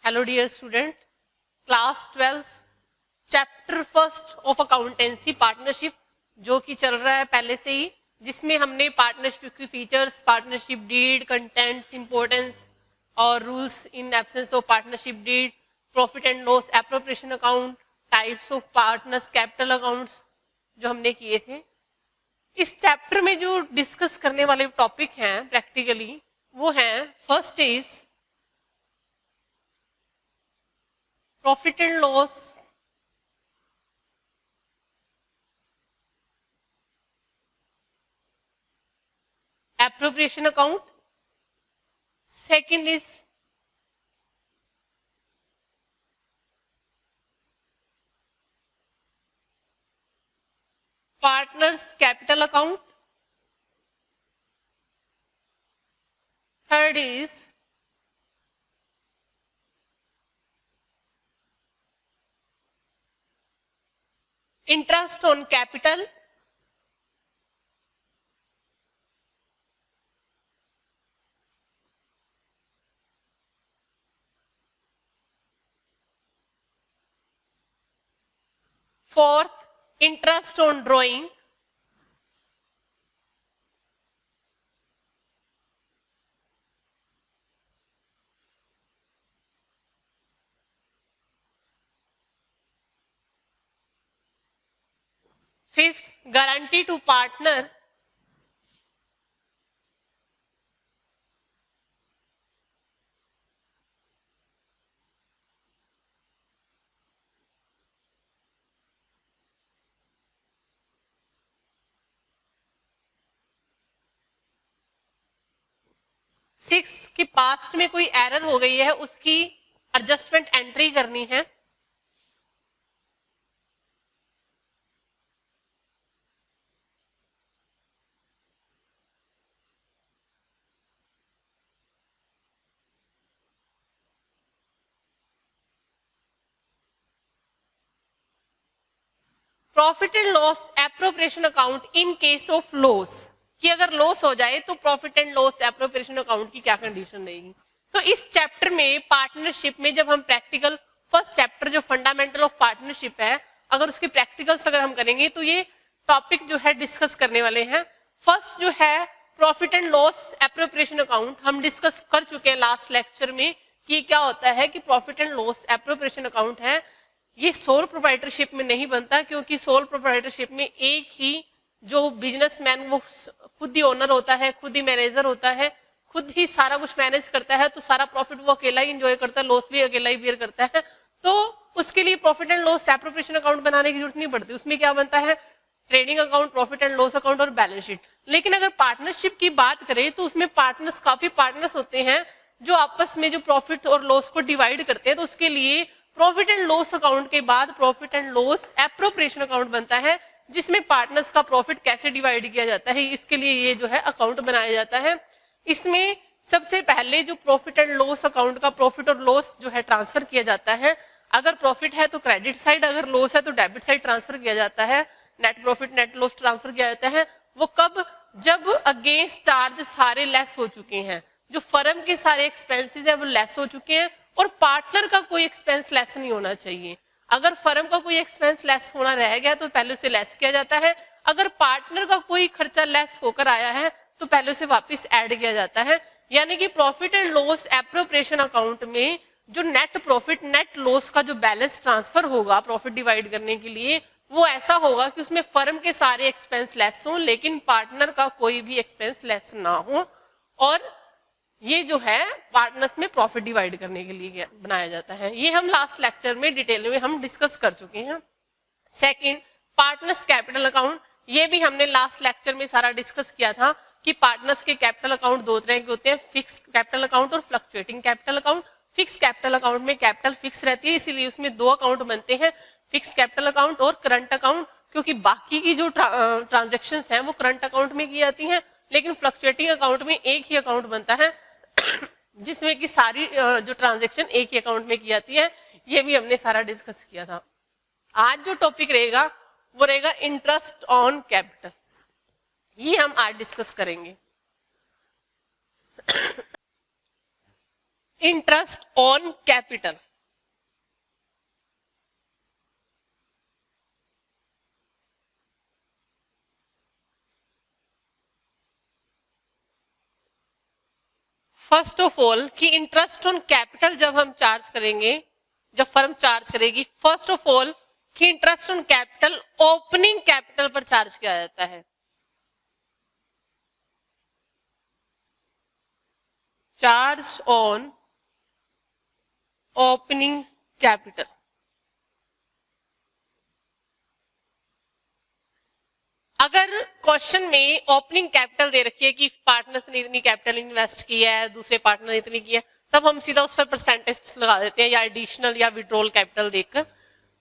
Hello dear student, class 12 chapter first of accountancy partnership जो कि चल रहा है पहले से ही, जिसमें हमने पार्टनरशिप की features, partnership deed, contents, importance और rules in absence of partnership deed, profit and loss appropriation account, types of partners, capital accounts जो हमने किए थे। इस चैप्टर में जो डिस्कस करने वाले टॉपिक हैं प्रैक्टिकली वो हैं, first is profit and loss appropriation account, second is partners capital account, third is interest on capital, fourth interest on drawing, fifth guarantee to partner, six की पास्ट में कोई एरर हो गई है उसकी एडजस्टमेंट एंट्री करनी है, profit and loss appropriation account in case of loss, कि अगर लॉस हो जाए तो profit and loss appropriation account की क्या कंडीशन रहेगी। तो इस चैप्टर में पार्टनरशिप में जब हम प्रैक्टिकल, फर्स्ट चैप्टर जो फंडामेंटल ऑफ पार्टनरशिप है, अगर उसके प्रैक्टिकल्स अगर हम करेंगे तो ये टॉपिक जो है डिस्कस करने वाले हैं। फर्स्ट जो है profit and loss appropriation account, हम डिस्कस कर चुके हैं लास्ट लेक्चर में कि क्या होता है कि profit and loss appropriation account है, ये सोल प्रोप्राइटरशिप में नहीं बनता, क्योंकि सोल प्रोप्राइटरशिप में एक ही जो बिजनेसमैन वो खुद ही ओनर होता है, खुद ही मैनेजर होता है, खुद ही सारा कुछ मैनेज करता है, तो सारा प्रॉफिट वो अकेला ही एंजॉय करता है, लॉस भी अकेला ही बियर करता है। तो उसके लिए profit and loss appropriation account बनाने की जरूरत नहीं पड़ती। उसमें क्या बनता है, trading account, profit and loss account और बैलेंस शीट। लेकिन अगर पार्टनरशिप की बात करें तो उसमें पार्टनर्स, काफी पार्टनर्स होते हैं जो आपस में जो प्रॉफिट और लॉस को डिवाइड करते हैं, तो उसके लिए प्रॉफिट एंड लॉस अकाउंट के बाद profit and loss appropriation account बनता है, जिसमें पार्टनर्स का प्रॉफिट कैसे डिवाइड किया जाता है, इसके लिए ये जो है अकाउंट बनाया जाता है। इसमें सबसे पहले जो प्रॉफिट एंड लॉस अकाउंट का प्रॉफिट और लॉस जो है ट्रांसफर किया जाता है। अगर प्रॉफिट है तो क्रेडिट साइड, अगर लॉस है तो डेबिट साइड ट्रांसफर किया जाता है। Net profit, net loss transfer किया जाता है। वो कब, जब अगेंस्ट चार्ज सारे लेस हो चुके हैं, जो फर्म के सारे एक्सपेंसेस है वो लेस हो चुके हैं और पार्टनर का कोई एक्सपेंस लेस नहीं होना चाहिए। अगर फर्म का कोई एक्सपेंस लेस होना रह गया तो पहले उसे लेस किया जाता है, अगर पार्टनर का कोई खर्चा लेस होकर आया है तो पहले उसे वापस ऐड किया जाता है। यानी कि profit and loss appropriation account में जो नेट प्रॉफिट, नेट लॉस का जो बैलेंस ट्रांसफर होगा प्रॉफिट डिवाइड करने के लिए, वो ऐसा होगा कि उसमें फर्म के सारे एक्सपेंस लेस हो लेकिन पार्टनर का कोई भी एक्सपेंस लेस ना हो। और ये जो है पार्टनर्स में प्रॉफिट डिवाइड करने के लिए बनाया जाता है। ये हम लास्ट लेक्चर में डिटेल में हम डिस्कस कर चुके हैं। सेकंड, पार्टनर्स कैपिटल अकाउंट, ये भी हमने लास्ट लेक्चर में सारा डिस्कस किया था कि पार्टनर्स के कैपिटल अकाउंट दो तरह के होते हैं, फिक्स कैपिटल अकाउंट और fluctuating capital account. Fix capital account में कैपिटल फिक्स रहती है, इसीलिए उसमें दो अकाउंट बनते हैं, फिक्स कैपिटल अकाउंट और करंट अकाउंट, क्योंकि बाकी की जो ट्रांजेक्शन हैं वो करंट अकाउंट में की जाती हैं। लेकिन फ्लक्चुएटिंग अकाउंट में एक ही अकाउंट बनता है जिसमें कि सारी जो ट्रांजैक्शन एक ही अकाउंट में की जाती है। ये भी हमने सारा डिस्कस किया था। आज जो टॉपिक रहेगा वो रहेगा इंटरेस्ट ऑन कैपिटल, ये हम आज डिस्कस करेंगे। Interest on capital. First of all कि इंटरेस्ट ऑन कैपिटल जब हम चार्ज करेंगे, जब फर्म चार्ज करेगी, फर्स्ट ऑफ ऑल कि interest on capital opening capital पर चार्ज किया जाता है। Charge on opening capital. अगर क्वेश्चन में ओपनिंग कैपिटल दे रखी है कि पार्टनर्स ने इतनी कैपिटल इन्वेस्ट की है, दूसरे पार्टनर ने इतनी की है, तब हम सीधा उस पर परसेंटेज लगा देते हैं या एडिशनल या विड्रॉल कैपिटल देकर।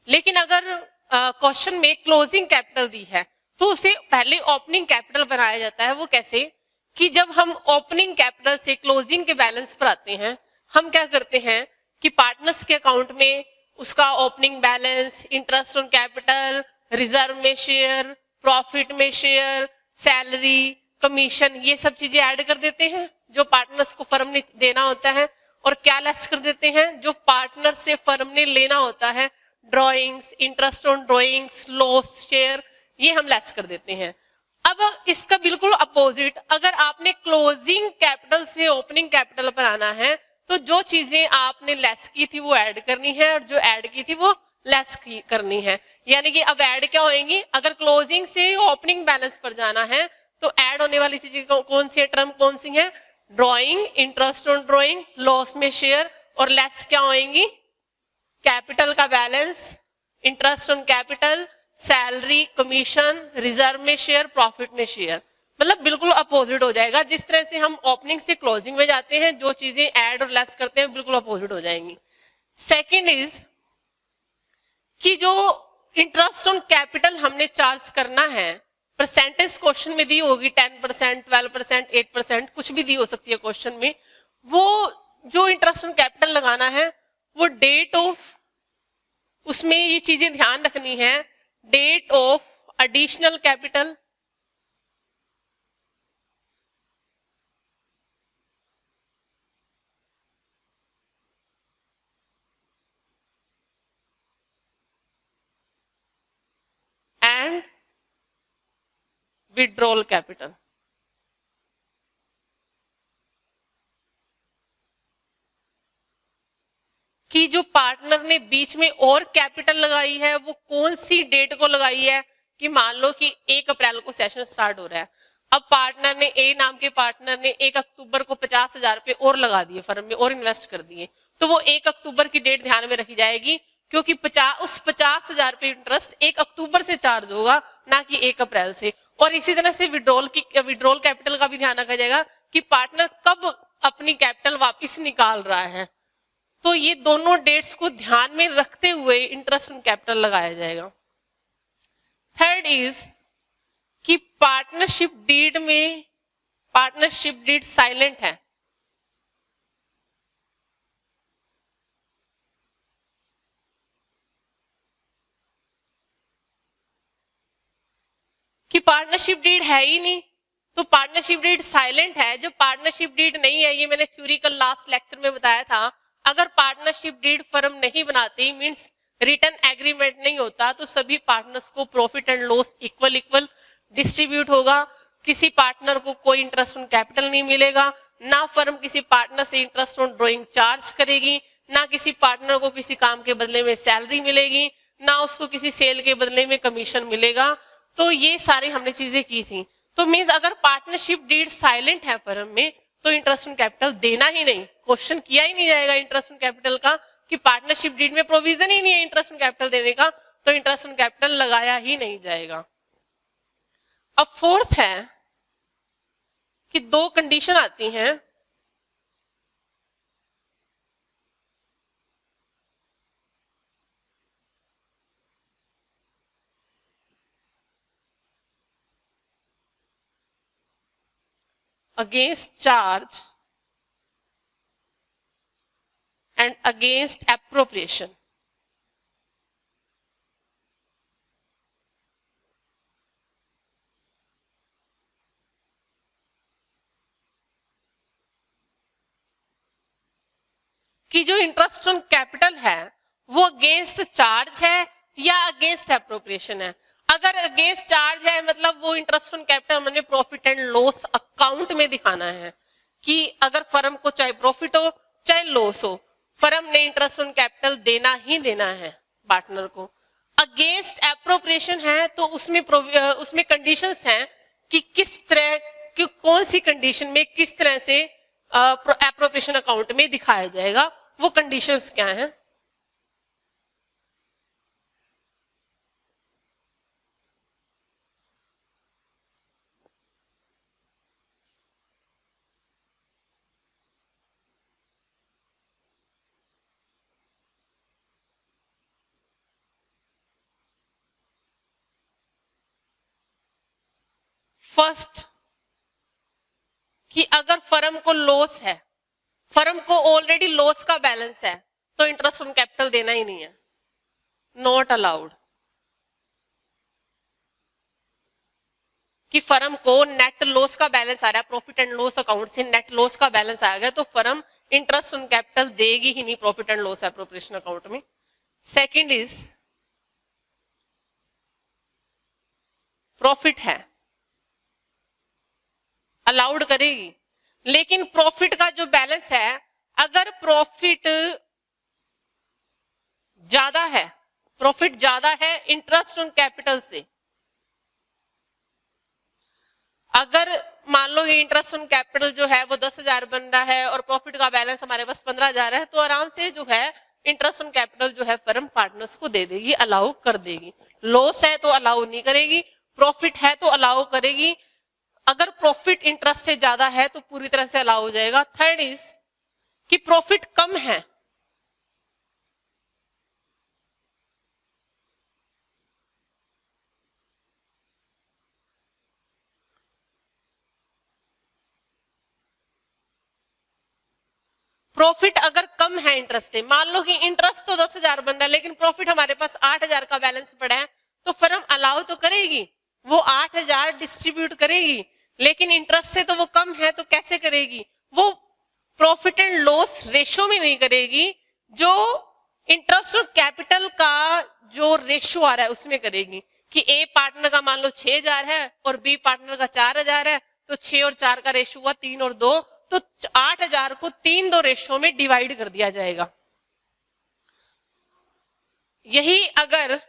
लेकिन अगर क्वेश्चन में क्लोजिंग कैपिटल दी है तो उसे पहले ओपनिंग कैपिटल बनाया जाता है। वो कैसे कि जब हम ओपनिंग कैपिटल से क्लोजिंग के बैलेंस पर आते हैं, हम क्या करते हैं कि पार्टनर्स के अकाउंट में उसका opening balance, interest on capital, reserve में शेयर, प्रॉफिट में शेयर, सैलरी, कमीशन, ये सब चीजें ऐड कर देते हैं जो पार्टनर्स को फर्म ने देना होता है, और क्या लेस कर देते हैं जो पार्टनर से फर्म ने लेना होता है, drawings, interest on drawings, loss share, ये हम लेस कर देते हैं। अब इसका बिल्कुल अपोजिट, अगर आपने क्लोजिंग कैपिटल से ओपनिंग कैपिटल पर आना है तो जो चीजें आपने लेस की थी वो ऐड करनी है, और जो ऐड की थी वो लेस करनी है। यानी कि अब ऐड क्या होएंगी, अगर क्लोजिंग से ओपनिंग बैलेंस पर जाना है तो ऐड होने वाली चीजें कौन सी है, टर्म कौन सी है, drawing, interest on drawing, loss में शेयर, और लेस क्या होएंगी, कैपिटल का balance, interest on capital, salary, commission, reserve में शेयर, प्रॉफिट में शेयर। मतलब बिल्कुल अपोजिट हो जाएगा। जिस तरह से हम ओपनिंग से क्लोजिंग में जाते हैं, जो चीजें ऐड और लेस करते हैं बिल्कुल अपोजिट हो जाएंगी। सेकंड इज कि जो इंटरेस्ट ऑन कैपिटल हमने चार्ज करना है, परसेंटेज क्वेश्चन में दी होगी 10%, 12%, 8%, कुछ भी दी हो सकती है क्वेश्चन में। वो जो इंटरेस्ट ऑन कैपिटल लगाना है वो डेट ऑफ, उसमें ये चीजें ध्यान रखनी है, date of additional capital, and withdrawal capital. कि जो पार्टनर ने बीच में और कैपिटल लगाई है वो कौन सी डेट को लगाई है, कि मान लो कि 1 अप्रैल को सेशन स्टार्ट हो रहा है, अब पार्टनर ने, ए नाम के पार्टनर ने 1 अक्टूबर को 50,000 रुपए और लगा दिए फर्म में और इन्वेस्ट कर दिए, तो वो 1 अक्टूबर की डेट ध्यान में रखी जाएगी, क्योंकि उस 50,000 रुपए इंटरेस्ट 1 अक्टूबर से चार्ज होगा, ना कि 1 अप्रैल से। और इसी तरह से विड्रॉल कैपिटल का भी ध्यान रखा जाएगा कि पार्टनर कब अपनी कैपिटल वापिस निकाल रहा है। तो ये दोनों डेट्स को ध्यान में रखते हुए इंटरेस्ट ऑन कैपिटल लगाया जाएगा। थर्ड इज कि पार्टनरशिप डीड साइलेंट है। कि पार्टनरशिप डीड है ही नहीं, तो पार्टनरशिप डीड साइलेंट है। जो पार्टनरशिप डीड नहीं है, ये मैंने थ्योरी का लास्ट लेक्चर में बताया था, अगर पार्टनरशिप डीड फर्म नहीं बनाती, मींस रिटर्न एग्रीमेंट नहीं होता, तो सभी पार्टनर्स को profit and loss equal distribute होगा। किसी पार्टनर को कोई इंटरेस्ट ऑन कैपिटल नहीं मिलेगा, ना फर्म किसी पार्टनर से इंटरेस्ट ऑन ड्रॉइंग चार्ज करेगी, ना किसी पार्टनर को किसी काम के बदले में सैलरी मिलेगी, ना उसको किसी सेल के बदले में कमीशन मिलेगा। तो ये सारी हमने चीजें की थी। तो मींस अगर पार्टनरशिप डीड साइलेंट है फर्म में तो इंटरेस्ट ऑन कैपिटल देना ही नहीं, क्वेश्चन किया ही नहीं जाएगा इंटरेस्ट ऑन कैपिटल का, कि पार्टनरशिप डीड में प्रोविजन ही नहीं है इंटरेस्ट ऑन कैपिटल देने का, तो इंटरेस्ट ऑन कैपिटल लगाया ही नहीं जाएगा। अब फोर्थ है कि 2 कंडीशन आती हैं। Against charge and against appropriation। कि जो इंटरेस्ट ऑन कैपिटल है वो अगेंस्ट चार्ज है या अगेंस्ट एप्रोप्रिएशन है। अगर अगेंस्ट चार्ज है मतलब वो इंटरेस्ट ऑन कैपिटल हमने प्रॉफिट एंड लॉस अकाउंट में दिखाना है कि अगर फर्म को चाहे प्रॉफिट हो चाहे लॉस हो, फर्म ने इंटरेस्ट ऑन कैपिटल देना ही देना है पार्टनर को। अगेंस्ट एप्रोप्रिएशन है तो उसमें कंडीशंस हैं कि किस तरह कि कौन सी कंडीशन में किस तरह से एप्रोप्रिएशन अकाउंट में दिखाया जाएगा, वो कंडीशंस क्या हैं। फर्स्ट कि अगर फर्म को लॉस है, फर्म को ऑलरेडी लॉस का बैलेंस है, तो इंटरेस्ट ऑन कैपिटल देना ही नहीं है, नॉट अलाउड। कि फर्म को नेट लॉस का बैलेंस आ रहा है, प्रॉफिट एंड लॉस अकाउंट से नेट लॉस का बैलेंस आ गया, तो फर्म इंटरेस्ट ऑन कैपिटल देगी ही नहीं profit and loss appropriation account में। सेकंड इज प्रॉफिट है, अलाउड करेगी, लेकिन प्रॉफिट का जो बैलेंस है, अगर प्रॉफिट ज्यादा है इंटरेस्ट ऑन कैपिटल से, अगर मान लो ये इंटरेस्ट ऑन कैपिटल जो है वो 10,000 बन रहा है और प्रॉफिट का बैलेंस हमारे पास 15,000 है, तो आराम से जो है इंटरेस्ट ऑन कैपिटल जो है फर्म पार्टनर्स को दे देगी, अलाउ कर देगी। लॉस है तो अलाउ नहीं करेगी, प्रॉफिट है तो अलाउ करेगी। अगर प्रॉफिट इंटरेस्ट से ज्यादा है तो पूरी तरह से अलाउ हो जाएगा। थर्ड इज कि प्रॉफिट कम है, प्रॉफिट अगर कम है इंटरेस्ट से, मान लो कि इंटरेस्ट तो 10,000 बन रहा है लेकिन प्रॉफिट हमारे पास 8,000 का बैलेंस पड़ा है, तो फर्म अलाउ तो करेगी, वो 8,000 डिस्ट्रीब्यूट करेगी, लेकिन इंटरेस्ट से तो वो कम है, तो कैसे करेगी, वो प्रॉफिट एंड लॉस रेशियो में नहीं करेगी, जो इंटरेस्ट ऑन कैपिटल का जो रेशियो आ रहा है उसमें करेगी। कि ए पार्टनर का मान लो 6,000 है और बी पार्टनर का 4,000 है, तो 6 और 4 का रेशियो हुआ 3 और 2, तो 8,000 को 3-2 रेशियो में डिवाइड कर दिया जाएगा। यही अगर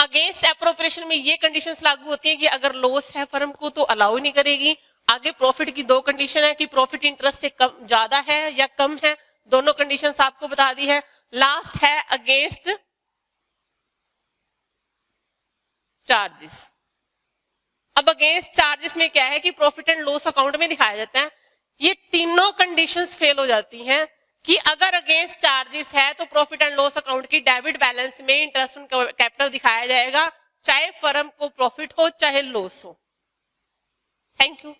अगेंस्ट एप्रोप्रिएशन में ये कंडीशंस लागू होती हैं कि अगर लॉस है फर्म को तो अलाउ नहीं करेगी। आगे प्रॉफिट की 2 कंडीशन है कि प्रॉफिट इंटरेस्ट से कम ज्यादा है या कम है, दोनों कंडीशंस आपको बता दी है। लास्ट है अगेंस्ट चार्जेस। अब अगेंस्ट चार्जेस में क्या है कि प्रॉफिट एंड लॉस अकाउंट में दिखाया जाता है। ये तीनों कंडीशंस फेल हो जाती हैं कि अगर अगेंस्ट चार्जेस है तो प्रॉफिट एंड लॉस अकाउंट की डेबिट बैलेंस में इंटरेस्ट ऑन कैपिटल दिखाया जाएगा, चाहे फर्म को प्रॉफिट हो चाहे लॉस हो। Thank you.